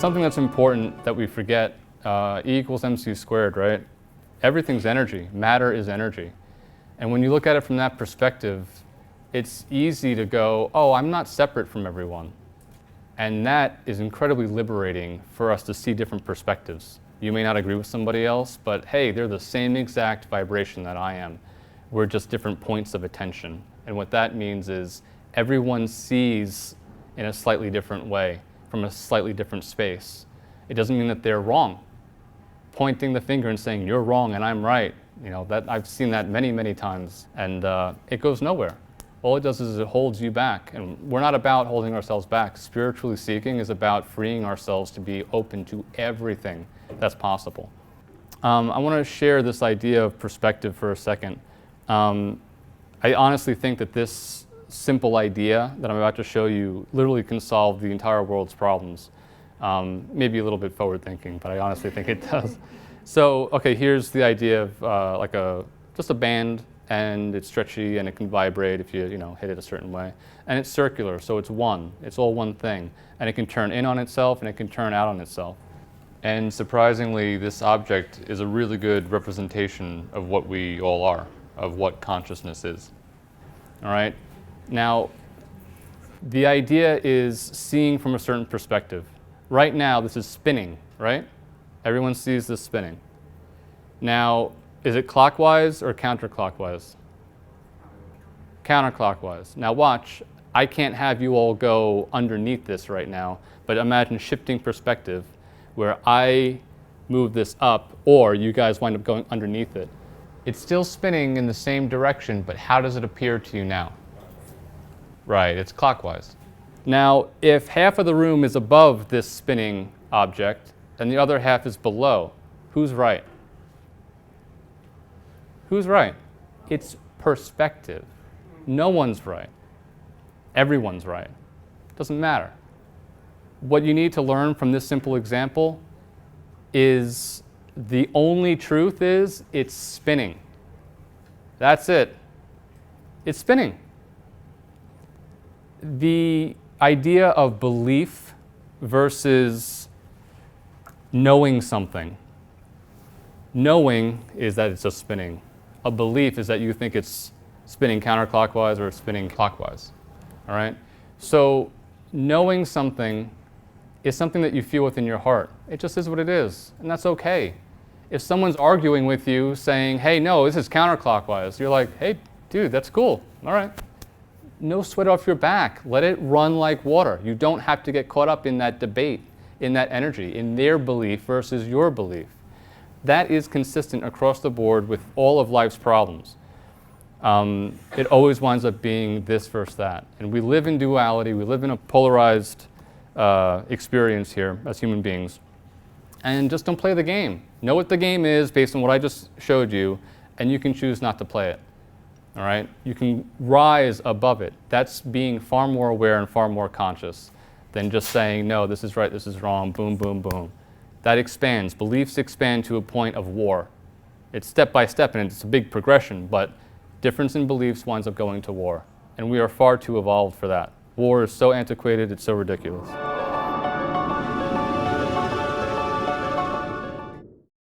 something that's important that we forget, E equals mc squared, right? Everything's energy. Matter is energy. And when you look at it from that perspective, it's easy to go, oh, I'm not separate from everyone. And that is incredibly liberating for us to see different perspectives. You may not agree with somebody else, but hey, they're the same exact vibration that I am. We're just different points of attention. And what that means is everyone sees in a slightly different way, from a slightly different space. It doesn't mean that they're wrong. Pointing the finger and saying, you're wrong and I'm right, that I've seen that many, many times, and it goes nowhere. All it does is it holds you back, and we're not about holding ourselves back. Spiritually seeking is about freeing ourselves to be open to everything that's possible. I want to share this idea of perspective for a second. I honestly think that this simple idea that I'm about to show you literally can solve the entire world's problems. Maybe a little bit forward thinking, but I honestly think it does. So, okay, here's the idea of just a band, and it's stretchy and it can vibrate if you hit it a certain way. And it's circular, so it's one. It's all one thing. And it can turn in on itself and it can turn out on itself. And surprisingly, this object is a really good representation of what we all are, of what consciousness is. All right? Now, the idea is seeing from a certain perspective. Right now, this is spinning, right? Everyone sees this spinning. Now, is it clockwise or counterclockwise? Counterclockwise. Now watch, I can't have you all go underneath this right now, but imagine shifting perspective where I move this up or you guys wind up going underneath it. It's still spinning in the same direction, but how does it appear to you now? Right, it's clockwise. Now, if half of the room is above this spinning object and the other half is below, who's right? Who's right? It's perspective. No one's right. Everyone's right. Doesn't matter. What you need to learn from this simple example is the only truth is it's spinning. That's it. It's spinning. The idea of belief versus knowing something. Knowing is that it's just spinning. A belief is that you think it's spinning counterclockwise or spinning clockwise. All right? So knowing something is something that you feel within your heart. It just is what it is, and that's okay. If someone's arguing with you saying, hey, no, this is counterclockwise, you're like, hey, dude, that's cool. All right. No sweat off your back. Let it run like water. You don't have to get caught up in that debate, in that energy, in their belief versus your belief. That is consistent across the board with all of life's problems. It always winds up being this versus that. And we live in duality. We live in a polarized experience here as human beings. And just don't play the game. Know what the game is based on what I just showed you, and you can choose not to play it. All right? You can rise above it. That's being far more aware and far more conscious than just saying, no, this is right, this is wrong, boom, boom, boom. That expands. Beliefs expand to a point of war. It's step by step, and it's a big progression, but difference in beliefs winds up going to war. And we are far too evolved for that. War is so antiquated, it's so ridiculous.